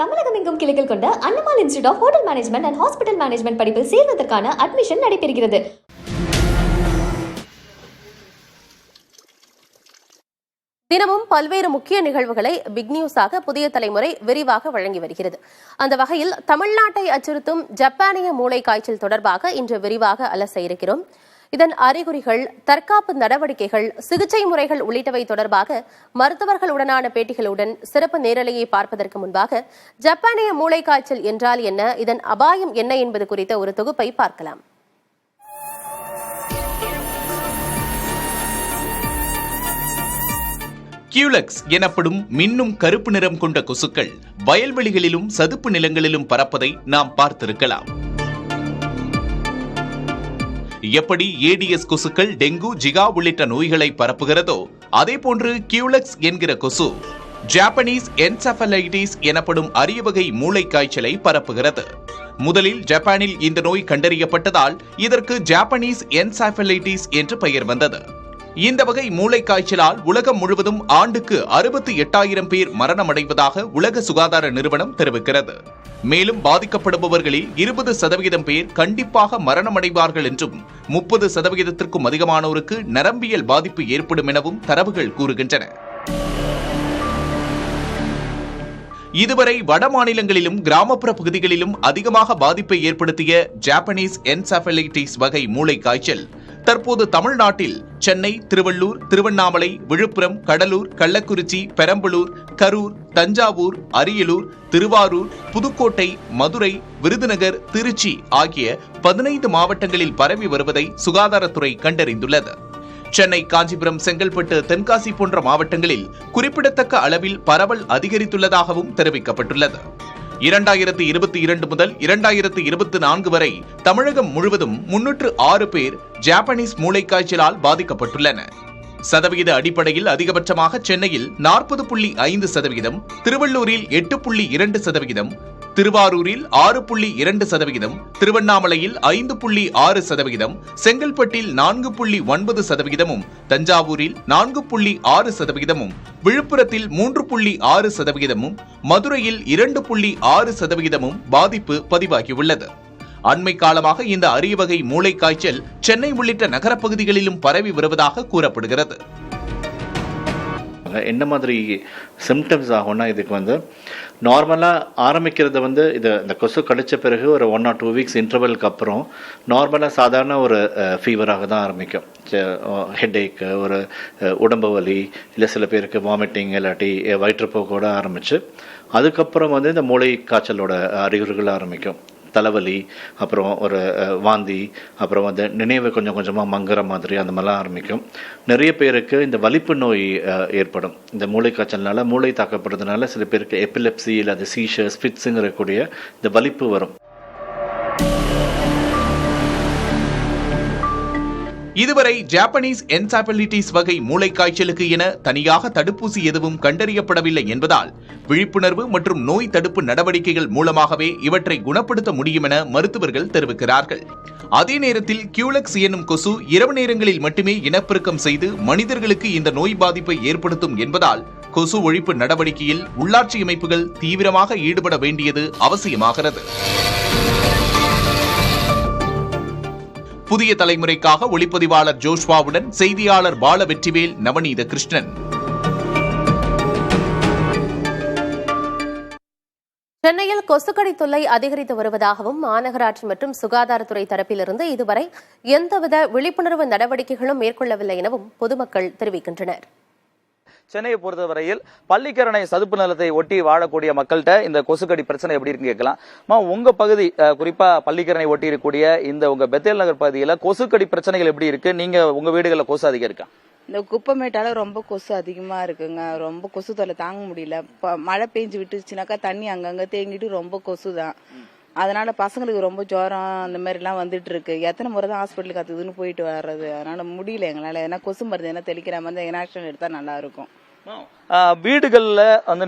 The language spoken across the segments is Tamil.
தமிழகம் எங்கும் கிளைகள் கொண்ட Annamal institute of hotel management and hospital management படிப்பில் சேர்வதற்கான அட்மிஷன் நடைபெறுகிறது. தினமும் பல்வேறு முக்கிய நிகழ்வுகளை பிக் நியூஸாக புதிய தலைமுறை விரிவாக வழங்கி வருகிறது. அந்த வகையில் தமிழ்நாட்டை அச்சுறுத்தும் ஜப்பானிய மூளை காய்ச்சல் தொடர்பாக இன்று விரிவாக அலச இருக்கிறோம். இதன் அறிகுறிகள், தற்காப்பு நடவடிக்கைகள், சிகிச்சை முறைகள் உள்ளிட்டவை தொடர்பாக மருத்துவர்களுடனான பேட்டிகளுடன் சிறப்பு நேரலையை பார்ப்பதற்கு முன்பாக ஜப்பானிய மூளை காய்ச்சல் என்றால் என்ன, இதன் அபாயம் என்ன என்பது குறித்த ஒரு தொகுப்பை பார்க்கலாம். கியூலெக்ஸ் எனப்படும் மின்னும் கருப்பு நிறம் கொண்ட கொசுக்கள் வயல்வெளிகளிலும் சதுப்பு நிலங்களிலும் பறப்பதை நாம் பார்த்திருக்கலாம். எப்படி ஏடிஎஸ் கொசுக்கள் டெங்கு, ஜிகா உள்ளிட்ட நோய்களை பரப்புகிறதோ அதேபோன்று கியூலெக்ஸ் என்கிற கொசு ஜாப்பனீஸ் என்செஃபலைட்டிஸ் எனப்படும் அரிய வகை மூளை காய்ச்சலை பரப்புகிறது. முதலில் ஜப்பானில் இந்த நோய் கண்டறியப்பட்டதால் இதற்கு ஜாப்பனீஸ் என்செஃபலைட்டிஸ் என்று பெயர் வந்தது. இந்த வகை மூளை காய்ச்சலால் உலகம் முழுவதும் ஆண்டுக்கு 68,000 பேர் மரணமடைவதாக உலக சுகாதார நிறுவனம் தெரிவிக்கிறது. மேலும் பாதிக்கப்படுபவர்களில் 20% பேர் கண்டிப்பாக மரணமடைவார்கள் என்றும் 30%த்திற்கும் அதிகமானோருக்கு நரம்பியல் பாதிப்பு ஏற்படும் எனவும் தரவுகள் கூறுகின்றன. இதுவரை வட மாநிலங்களிலும் கிராமப்புற பகுதிகளிலும் அதிகமாக பாதிப்பை ஏற்படுத்திய ஜாப்பனீஸ் என்செஃபலைட்டிஸ் வகை மூளை காய்ச்சல் தற்போது தமிழ்நாட்டில் சென்னை, திருவள்ளூர், திருவண்ணாமலை, விழுப்புரம், கடலூர், கள்ளக்குறிச்சி, பெரம்பலூர், கரூர், தஞ்சாவூர், அரியலூர், திருவாரூர், புதுக்கோட்டை, மதுரை, விருதுநகர், திருச்சி ஆகிய 15 மாவட்டங்களில் பரவி வருவதை சுகாதாரத்துறை கண்டறிந்துள்ளது. சென்னை, காஞ்சிபுரம், செங்கல்பட்டு, தென்காசி போன்ற மாவட்டங்களில் குறிப்பிடத்தக்க அளவில் பரவல் அதிகரித்துள்ளதாகவும் தெரிவிக்கப்பட்டுள்ளது. 2022 முதல் 2024 வரை தமிழகம் முழுவதும் 306 பேர் ஜாப்பனீஸ் மூளை காய்ச்சலால் பாதிக்கப்பட்டுள்ளனர். சதவீத அடிப்படையில் அதிகபட்சமாக சென்னையில் 40.5%, திருவள்ளூரில் 8.2%, திருவாரூரில் 6.2%, திருவண்ணாமலையில் 5.6%, செங்கல்பட்டில் 4.9%, தஞ்சாவூரில் 4.6%, விழுப்புரத்தில் 3.6%, மதுரையில் 2.6% பாதிப்பு பதிவாகியுள்ளது. அண்மை காலமாக இந்த அரிய வகை மூளை காய்ச்சல் சென்னை உள்ளிட்ட நகரப்பகுதிகளிலும் பரவி வருவதாக கூறப்படுகிறது. என்ன மாதிரி சிம்டம்ஸ் ஆகும்னா, இதுக்கு நார்மலாக ஆரம்பிக்கிறது இந்த கொசு கடித்த பிறகு ஒரு 1 or 2 வீக்ஸ் இன்டர்வலுக்கு அப்புறம் நார்மலாக சாதாரண ஒரு ஃபீவராக தான் ஆரம்பிக்கும். ஹெட்ஏக்கு, ஒரு உடம்பு வலி, இல்லை சில பேருக்கு வாமிட்டிங், இல்லாட்டி வயிற்றுப்போக்கோடு ஆரம்பித்து அதுக்கப்புறம் இந்த மூளை காய்ச்சலோட அறிகுறிகள் ஆரம்பிக்கும். தலைவலி, அப்புறம் ஒரு வாந்தி, அப்புறம் நினைவு கொஞ்சம் கொஞ்சமாக மங்குற மாதிரி அந்த மாதிரிலாம் ஆரம்பிக்கும். நிறைய பேருக்கு இந்த வலிப்பு நோய் ஏற்படும். இந்த மூளை காய்ச்சல்னால, மூளை தாக்கப்படுறதுனால சில பேருக்கு எபிலெப்சி இல்லை அது சீஷர்ஸ், ஃபிட்ஸுங்கிறக்கூடிய இந்த வலிப்பு வரும். இதுவரை ஜாப்பனீஸ் என்செஃபலைட்டிஸ் வகை மூளை காய்ச்சலுக்கு என தனியாக தடுப்பூசி எதுவும் கண்டறியப்படவில்லை என்பதால் விழிப்புணர்வு மற்றும் நோய் தடுப்பு நடவடிக்கைகள் மூலமாகவே இவற்றை குணப்படுத்த முடியும் என மருத்துவர்கள் தெரிவிக்கிறார்கள். அதே நேரத்தில் கியூலெக்ஸ் எனும் கொசு இரவு நேரங்களில் மட்டுமே இனப்பெருக்கம் செய்து மனிதர்களுக்கு இந்த நோய் பாதிப்பை ஏற்படுத்தும் என்பதால் கொசு ஒழிப்பு நடவடிக்கையில் உள்ளாட்சி அமைப்புகள் தீவிரமாக ஈடுபட வேண்டியது அவசியமாகிறது. புதிய தலைமுறைக்காக ஒளிப்பதிவாளர் ஜோஷ்வாவுடன் செய்தியாளர் பால வெற்றிவேல், நவநீத கிருஷ்ணன். சென்னையில் கொசுக்கடி தொல்லை அதிகரித்து வருவதாகவும் மாநகராட்சி மற்றும் சுகாதாரத்துறை தரப்பிலிருந்து இதுவரை எந்தவித விழிப்புணர்வு நடவடிக்கைகளும் மேற்கொள்ளவில்லை எனவும் பொதுமக்கள் தெரிவிக்கின்றனர். சென்னையை பொறுத்தவரையில் பள்ளிக்கரணை சதுப்பு நிலத்தை ஒட்டி வாழக்கூடிய மக்கள்கிட்ட இந்த கொசுக்கடி பிரச்சனை எப்படி இருக்குன்னு கேட்கலாம். உங்க பகுதி, குறிப்பா பள்ளிக்கரணை ஒட்டி இருக்கக்கூடிய இந்த உங்க பெத்தேல் நகர் பகுதியில கொசுக்கடி பிரச்சனைகள் எப்படி இருக்கு? நீங்க உங்க வீடுகளில் கொசு அதிகம் இருக்கா? இந்த குப்பைமேட்டால ரொம்ப கொசு அதிகமா இருக்குங்க. ரொம்ப கொசு தொல்லை தாங்க முடியல. மழை பெஞ்சு விட்டுச்சுனாக்கா தண்ணி அங்கங்க தேங்கிட்டு ரொம்ப கொசு தான். அதனால பசங்களுக்கு ரொம்ப ஜுரம் அந்த மாதிரி எல்லாம் வந்துட்டு இருக்கு. எத்தனை முறை தான் ஹாஸ்பிட்டலுக்கு அதுன்னு போயிட்டு வர்றது. அதனால முடியல எங்களால. ஏன்னா கொசு மருந்து என்ன தெளிக்கிற மாதிரி ஆக்ஷன் எடுத்தா நல்லா இருக்கும். வீடுகள்ல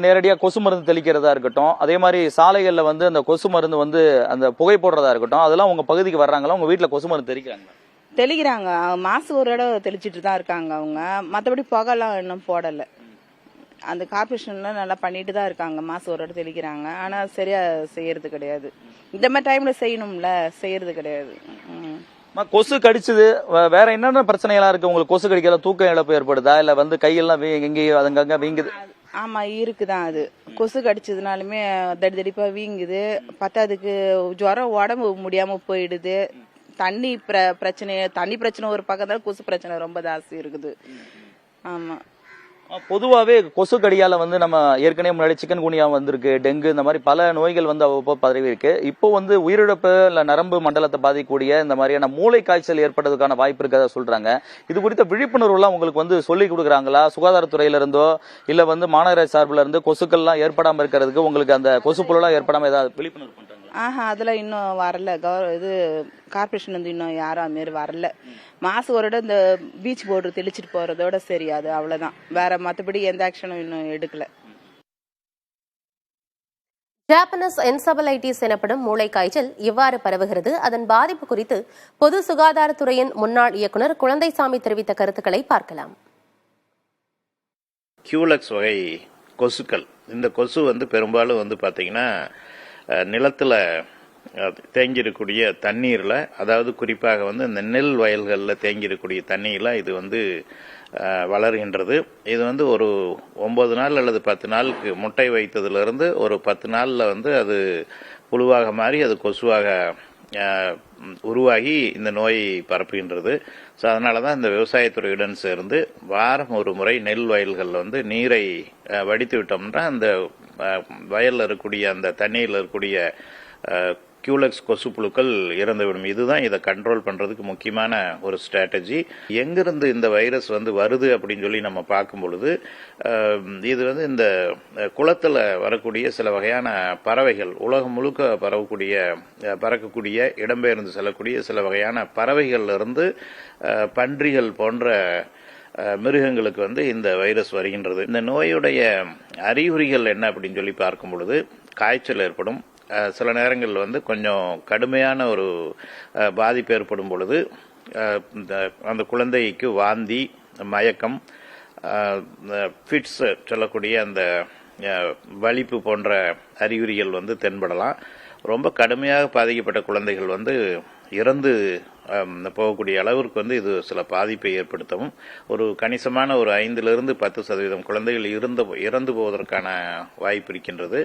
நேரடியா கொசு மருந்து தெளிக்கிறதா இருக்கட்டும், அதே மாதிரி சாலைகள்ல அந்த கொசு மருந்து அந்த புகை போடுறதா இருக்கட்டும், அதெல்லாம் உங்க பகுதிக்கு வர்றாங்களா? உங்க வீட்டுல கொசு மருந்து தெளிக்கிறாங்க. மாசம் ஒரு இடம் தெளிச்சிட்டு தான் இருக்காங்க அவங்க. மற்றபடி புகைலாம் இன்னும் போடல. அந்த கார்பரேஷன்லாம் நல்லா பண்ணிட்டு தான் இருக்காங்க, மாசம் ஒரு இடத்துல தெளிக்கிறாங்க. ஆனா சரியா செய்யறது கிடையாது. இந்த மாதிரி டைம்ல செய்யணும்ல, செய்யறது கிடையாது. கொசு கடிச்சது வேற என்னென்ன பிரச்சனைகளா இருக்கு உங்களுக்கு? கொசு கடிக்கல தூக்க இழப்பு ஏற்படுதா, இல்ல வந்து கையெல்லாம் எங்கேயும் அங்கங்க வீங்குது? ஆமா இருக்குதான். அது கொசு கடிச்சதுனாலுமே தடிப்பா வீங்குது. பத்தாதுக்கு ஜுரம், உடம்பு முடியாம போயிடுது. தண்ணி பிரச்சனை ஒரு பக்கம் தான், கொசு பிரச்சனை ரொம்ப ஜாஸ்தி இருக்குது. ஆமா, பொதுவாவே கொசு கடியால வந்து நம்ம ஏற்கனவே முன்னாடி சிக்கன் குனியா வந்திருக்கு, டெங்கு, இந்த மாதிரி பல நோய்கள் வந்து அவ்வப்போ பரவி இருக்கு. இப்போ வந்து உயிரிழப்பு இல்ல நரம்பு மண்டலத்தை பாதிக்கக்கூடிய இந்த மாதிரியான மூளை காய்ச்சல் ஏற்படுறதுக்கான வாய்ப்பு இருக்கிறதா சொல்றாங்க. இது குறித்த விழிப்புணர்வு எல்லாம் உங்களுக்கு வந்து சொல்லி கொடுக்குறாங்களா? சுகாதாரத்துறையில இருந்தோ இல்ல வந்து மாநகராட்சி சார்பில் இருந்து கொசுக்கள் எல்லாம் ஏற்படாம இருக்கிறதுக்கு உங்களுக்கு அந்த கொசு புல்லாம் ஏற்படாம ஏதாவது விழிப்புணர்வு பண்றாங்க? அதெல்லாம் இன்னும் வரல. இது கார்பரேஷன் வந்து இன்னும் யாரும் அது மாரி வரல. மாசம் ஒரு இடம் இந்த பீச் போர்டு தெளிச்சிட்டு போறதோட சரி, அது அவ்வளவுதான். வேற மத்தபடி எந்த ஆக்ஷனும் இன்னும் எடுக்கல. ஜாப்பனீஸ் என்செபலைட்டிஸ் எனப்படும் மூளை காய்ச்சல் எவ்வாறு பரவுகிறது, அதன் பாதிப்பு குறித்து பொது சுகாதாரத்துறையின் முன்னாள் இயக்குநர் குழந்தைசாமி தெரிவித்த கருத்துக்களை பார்க்கலாம். கியூலெக்ஸ் வகை கொசுக்கள். இந்த கொசு வந்து பெரும்பாலும் வந்து பார்த்தீங்கன்னா நிலத்தில் தேங்கியிருக்கக்கூடிய தண்ணீரில், அதாவது குறிப்பாக வந்து இந்த நெல் வயல்களில் தேங்கியிருக்கக்கூடிய தண்ணீரில் இது வந்து வளர்கின்றது. இது வந்து ஒரு 9 நாள் அல்லது 10 நாளுக்கு முட்டை வைத்ததிலிருந்து ஒரு 10 நாளில் வந்து அது புழுவாக மாறி அது கொசுவாக உருவாகி இந்த நோயை பரப்புகின்றது. ஸோ அதனால தான் இந்த விவசாயத்துறையுடன் சேர்ந்து வாரம் ஒரு முறை நெல் வயல்களில் வந்து நீரை வடித்து விட்டோம்னா அந்த வயலில் இருக்கக்கூடிய அந்த தண்ணீரில் இருக்கக்கூடிய கியூலெக்ஸ் கொசு புழுக்கள் இறந்துவிடும். இதுதான் இதை கண்ட்ரோல் பண்ணுறதுக்கு முக்கியமான ஒரு ஸ்ட்ராட்டஜி. எங்கிருந்து இந்த வைரஸ் வந்து வருது அப்படின்னு சொல்லி நம்ம பார்க்கும் பொழுது, இது வந்து இந்த குளத்தில் வரக்கூடிய சில வகையான பறவைகள், உலகம் முழுக்க பறக்கக்கூடிய இடம்பெயர்ந்து செல்லக்கூடிய சில வகையான பறவைகள்லேருந்து பன்றிகள் போன்ற மிருகங்களுக்கு வந்து இந்த வைரஸ் வருகின்றது. இந்த நோயுடைய அறிகுறிகள் என்ன அப்படின்னு சொல்லி பார்க்கும் பொழுது, காய்ச்சல் ஏற்படும். சில நேரங்களில் வந்து கொஞ்சம் கடுமையான ஒரு பாதிப்பு ஏற்படும் பொழுது அந்த குழந்தைக்கு வாந்தி, மயக்கம், ஃபிட்ஸ் சொல்லக்கூடிய அந்த வலிப்பு போன்ற அறிகுறிகள் வந்து தென்படலாம். ரொம்ப கடுமையாக பாதிக்கப்பட்ட குழந்தைகள் வந்து இறந்து போகக்கூடிய அளவிற்கு வந்து இது சில பாதிப்பை ஏற்படுத்தவும், ஒரு கணிசமான ஒரு 5லிருந்து 10% குழந்தைகள் இறந்து போவதற்கான வாய்ப்பு இருக்கின்றது.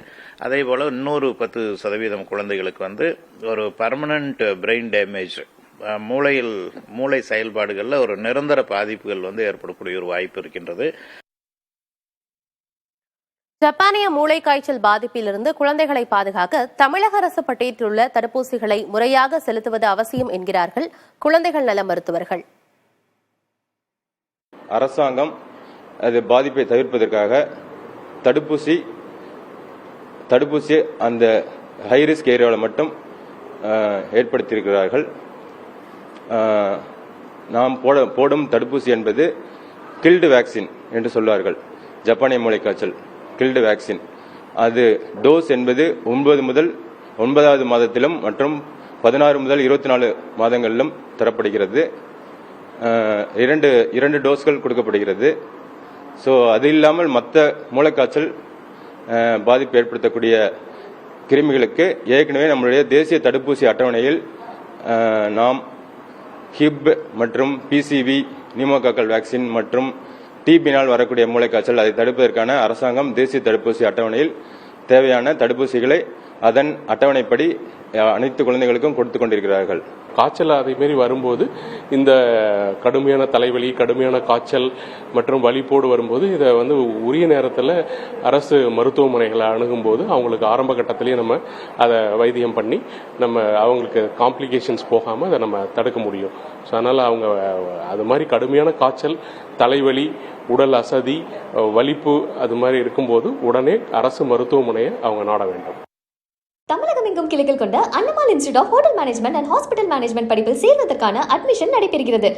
அதே போல இன்னொரு 10% குழந்தைகளுக்கு வந்து ஒரு பர்மனன்ட் பிரெயின் டேமேஜ், மூளை செயல்பாடுகளில் ஒரு நிரந்தர பாதிப்புகள் வந்து ஏற்படக்கூடிய ஒரு வாய்ப்பு இருக்கின்றது. ஜப்பானிய மூளை காய்ச்சல் பாதிப்பிலிருந்து குழந்தைகளை பாதுகாக்க தமிழக அரசு பட்டியலிட்டுள்ள தடுப்பூசிகளை முறையாக செலுத்துவது அவசியம் என்கிறார்கள் குழந்தைகள் நல மருத்துவர்கள். அரசாங்கம் அது பாதிப்பை தவிர்ப்பதற்காக தடுப்பூசி அந்த ஹைரிஸ்க் ஏரியாவில் மட்டும் ஏற்படுத்தியிருக்கிறார்கள். நாம் போடும் தடுப்பூசி என்பது கில்டு வேக்சின் என்று சொல்வார்கள். ஜப்பானிய மூளை காய்ச்சல் கில்டு வேக்சின். அது டோஸ் என்பது 9 முதல் 9வது மாதத்திலும் மற்றும் 16 முதல் 24 மாதங்களிலும் தரப்படுகிறது. 2 டோஸ்கள் கொடுக்கப்படுகிறது. ஸோ அது இல்லாமல் மற்ற மூளைக்காய்ச்சல் பாதிப்பு ஏற்படுத்தக்கூடிய கிருமிகளுக்கு ஏற்கனவே நம்மளுடைய தேசிய தடுப்பூசி அட்டவணையில் நாம் ஹிப் மற்றும் பிசிவி, நிமோகாக்கல் வேக்சின் மற்றும் டிபினால் வரக்கூடிய மூளைக்காய்ச்சல் அதை தடுப்பதற்கான அரசாங்கம் தேசிய தடுப்பூசி அட்டவணையில் தேவையான தடுப்பூசிகளை அதன் அட்டவணைப்படி அனைத்து குழந்தைகளுக்கும் கொடுத்துக் கொண்டிருக்கிறார்கள். காய்ச்சல் அதே மாரி வரும்போது இந்த கடுமையான தலைவலி, கடுமையான காய்ச்சல் மற்றும் வலிப்போடு வரும்போது இதை வந்து உரிய நேரத்தில் அரசு மருத்துவமனைகளை அணுகும்போது அவங்களுக்கு ஆரம்ப கட்டத்திலேயே நம்ம அதை வைத்தியம் பண்ணி நம்ம அவங்களுக்கு காம்ப்ளிகேஷன்ஸ் போகாமல் அதை நம்ம தடுக்க முடியும். ஸோ அதனால் அவங்க அது மாதிரி கடுமையான காய்ச்சல், தலைவலி, உடல் அசதி, வலிப்பு அது மாதிரி இருக்கும்போது உடனே அரசு மருத்துவமனையை அவங்க நாட வேண்டும். தமிழகம் எங்கும் கிளைகள் கொண்ட Annamal institute of hotel management and hospital management படிப்பில் சேர்வதற்கான அட்மிஷன் நடைபெறுகிறது.